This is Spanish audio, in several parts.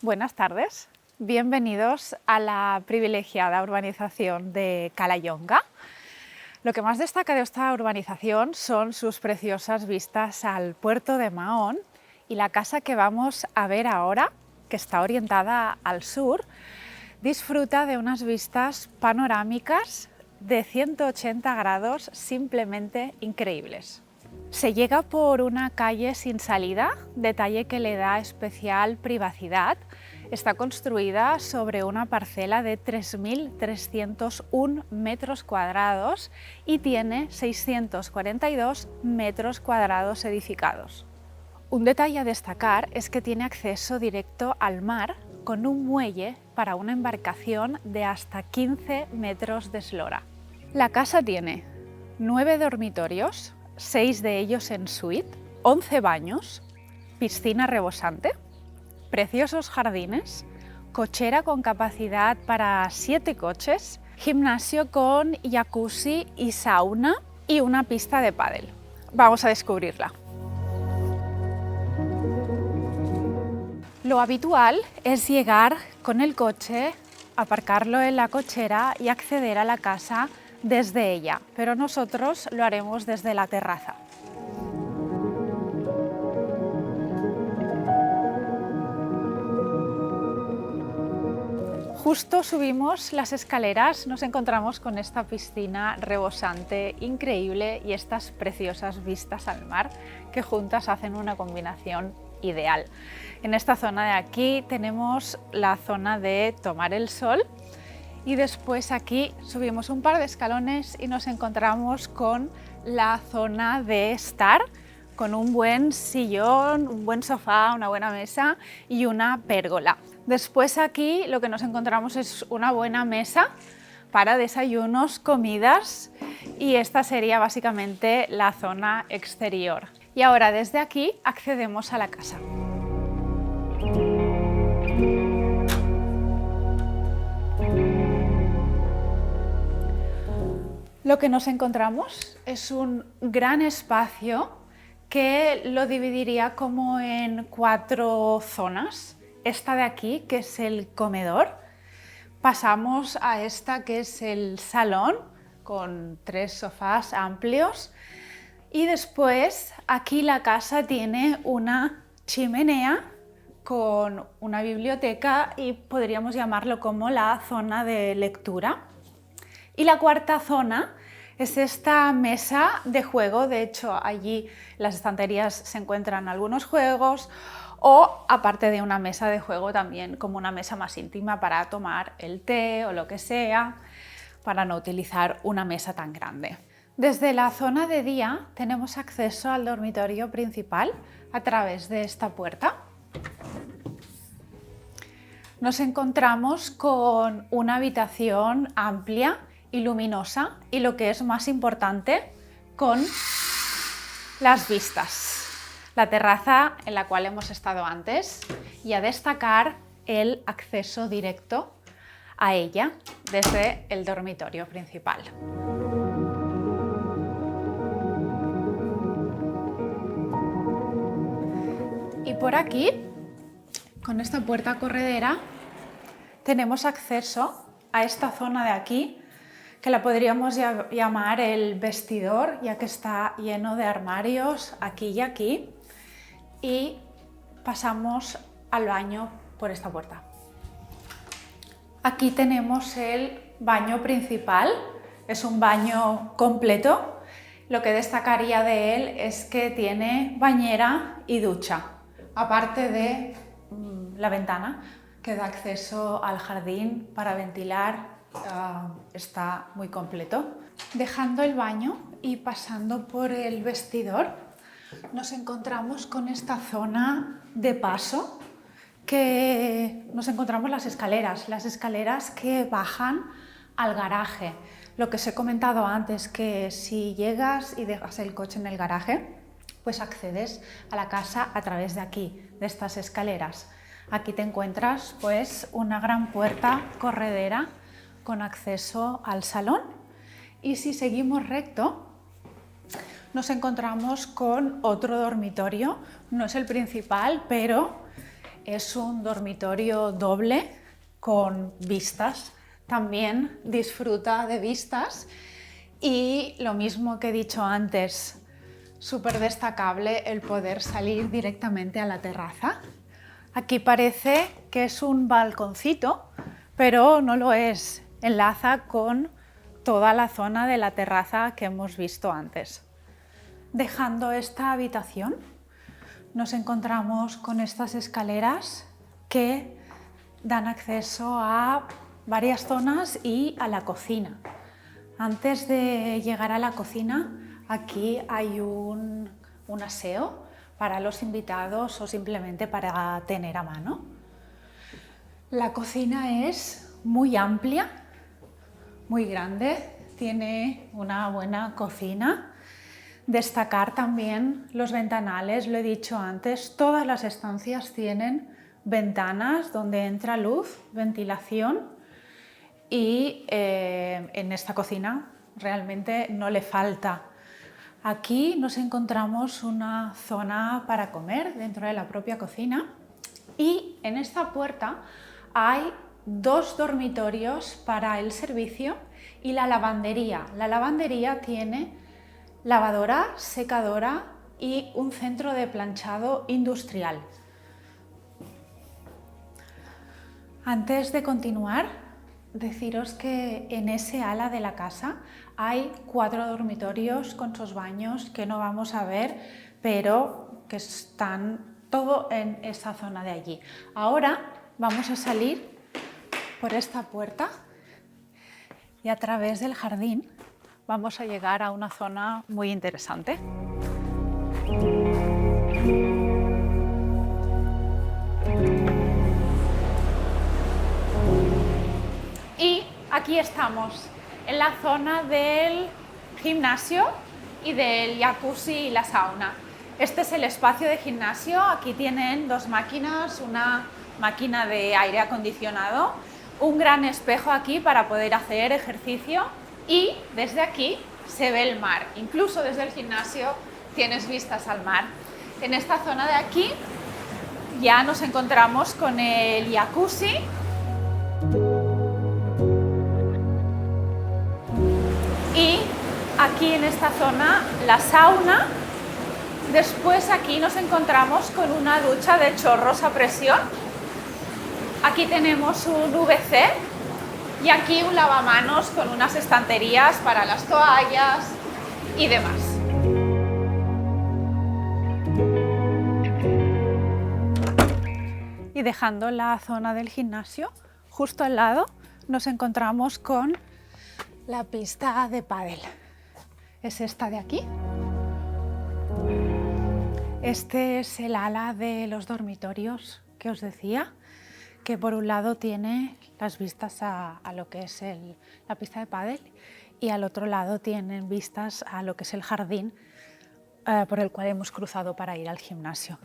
Buenas tardes, bienvenidos a la privilegiada urbanización de Callayonga. Lo que más destaca de esta urbanización son sus preciosas vistas al puerto de Mahón, y la casa que vamos a ver ahora, que está orientada al sur, disfruta de unas vistas panorámicas de 180 grados simplemente increíbles. Se llega por una calle sin salida, detalle que le da especial privacidad. Está construida sobre una parcela de 3.301 metros cuadrados y tiene 642 metros cuadrados edificados. Un detalle a destacar es que tiene acceso directo al mar con un muelle para una embarcación de hasta 15 metros de eslora. La casa tiene 9 dormitorios, 6 de ellos en suite, 11 baños, piscina rebosante, preciosos jardines, cochera con capacidad para 7 coches, gimnasio con jacuzzi y sauna y una pista de pádel. Vamos a descubrirla. Lo habitual es llegar con el coche, aparcarlo en la cochera y acceder a la casa desde ella, pero nosotros lo haremos desde la terraza. Justo subimos las escaleras, nos encontramos con esta piscina rebosante increíble y estas preciosas vistas al mar que juntas hacen una combinación ideal. En esta zona de aquí tenemos la zona de tomar el sol. Y después aquí subimos un par de escalones y nos encontramos con la zona de estar, con un buen sillón, un buen sofá, una buena mesa y una pérgola. Después aquí lo que nos encontramos es una buena mesa para desayunos, comidas, y esta sería básicamente la zona exterior. Y ahora desde aquí accedemos a la casa. Lo que nos encontramos es un gran espacio que lo dividiría como en 4 zonas. Esta de aquí, que es el comedor, pasamos a esta que es el salón, con 3 sofás amplios, y después aquí la casa tiene una chimenea con una biblioteca y podríamos llamarlo como la zona de lectura. Y la cuarta zona es esta mesa de juego. De hecho, allí en las estanterías se encuentran algunos juegos, o aparte de una mesa de juego también como una mesa más íntima para tomar el té o lo que sea, para no utilizar una mesa tan grande. Desde la zona de día tenemos acceso al dormitorio principal a través de esta puerta. Nos encontramos con una habitación amplia y luminosa, y lo que es más importante, con las vistas. La terraza en la cual hemos estado antes, y a destacar el acceso directo a ella desde el dormitorio principal. Y por aquí, con esta puerta corredera, tenemos acceso a esta zona de aquí, que la podríamos llamar el vestidor, ya que está lleno de armarios aquí y aquí, y pasamos al baño por esta puerta. Aquí tenemos el baño principal, es un baño completo. Lo que destacaría de él es que tiene bañera y ducha, aparte de la ventana que da acceso al jardín para ventilar. Está muy completo. Dejando el baño y pasando por el vestidor, nos encontramos con esta zona de paso, que nos encontramos las escaleras que bajan al garaje. Lo que os he comentado antes, que si llegas y dejas el coche en el garaje, pues accedes a la casa a través de aquí, de estas escaleras. Aquí te encuentras pues una gran puerta corredera con acceso al salón, y si seguimos recto nos encontramos con otro dormitorio. No es el principal, pero es un dormitorio doble con vistas. También disfruta de vistas y lo mismo que he dicho antes, súper destacable el poder salir directamente a la terraza. Aquí parece que es un balconcito, pero no lo es. Enlaza con toda la zona de la terraza que hemos visto antes. Dejando esta habitación, nos encontramos con estas escaleras que dan acceso a varias zonas y a la cocina. Antes de llegar a la cocina, aquí hay un aseo para los invitados o simplemente para tener a mano. La cocina es muy amplia, muy grande, tiene una buena cocina. Destacar también los ventanales, lo he dicho antes, todas las estancias tienen ventanas donde entra luz, ventilación y en esta cocina realmente no le falta. Aquí nos encontramos una zona para comer dentro de la propia cocina y en esta puerta hay 2 dormitorios para el servicio y la lavandería. La lavandería tiene lavadora, secadora y un centro de planchado industrial. Antes de continuar, deciros que en ese ala de la casa hay 4 dormitorios con sus baños que no vamos a ver, pero que están todo en esa zona de allí. Ahora vamos a salir por esta puerta y a través del jardín vamos a llegar a una zona muy interesante. Y aquí estamos, en la zona del gimnasio y del jacuzzi y la sauna. Este es el espacio de gimnasio. Aquí tienen 2 máquinas, una máquina de aire acondicionado, un gran espejo aquí para poder hacer ejercicio y desde aquí se ve el mar. Incluso desde el gimnasio tienes vistas al mar. En esta zona de aquí ya nos encontramos con el jacuzzi. Y aquí en esta zona la sauna. Después aquí nos encontramos con una ducha de chorros a presión. Aquí tenemos un WC y aquí un lavamanos con unas estanterías para las toallas y demás. Y dejando la zona del gimnasio, justo al lado nos encontramos con la pista de pádel. Es esta de aquí. Este es el ala de los dormitorios que os decía, que por un lado tiene las vistas a lo que es la pista de pádel y al otro lado tienen vistas a lo que es el jardín por el cual hemos cruzado para ir al gimnasio.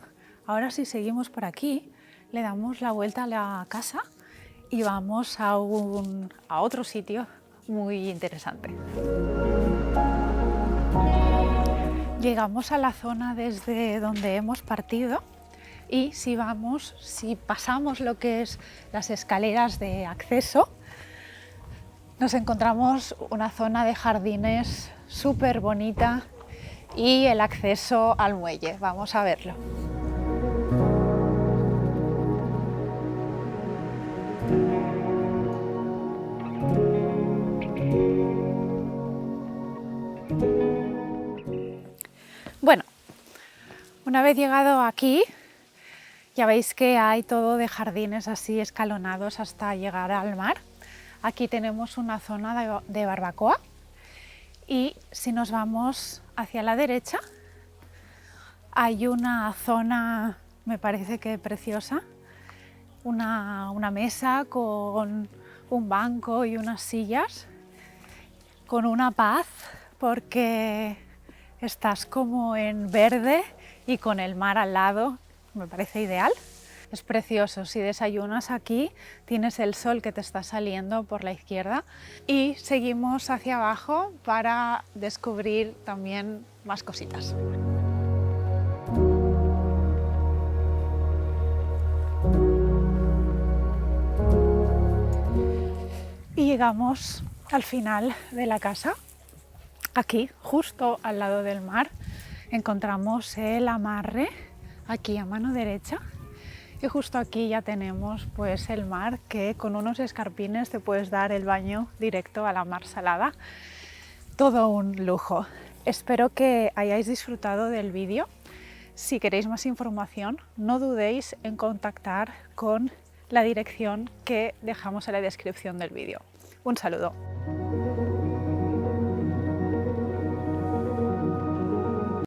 Ahora si seguimos por aquí, le damos la vuelta a la casa y vamos a otro sitio muy interesante. Llegamos a la zona desde donde hemos partido y si pasamos lo que es las escaleras de acceso, nos encontramos una zona de jardines súper bonita y el acceso al muelle. Vamos a verlo. Bueno, una vez llegado aquí, ya veis que hay todo de jardines así escalonados hasta llegar al mar. Aquí tenemos una zona de barbacoa y si nos vamos hacia la derecha hay una zona, me parece que preciosa, una mesa con un banco y unas sillas, con una paz porque estás como en verde y con el mar al lado, me parece ideal. Es precioso, si desayunas aquí tienes el sol que te está saliendo por la izquierda y seguimos hacia abajo para descubrir también más cositas. llegamos al final de la casa. Aquí, justo al lado del mar, encontramos el amarre, aquí a mano derecha. Y justo aquí ya tenemos pues el mar, que con unos escarpines te puedes dar el baño directo a la mar salada. Todo un lujo. Espero que hayáis disfrutado del vídeo. Si queréis más información, no dudéis en contactar con la dirección que dejamos en la descripción del vídeo. Un saludo.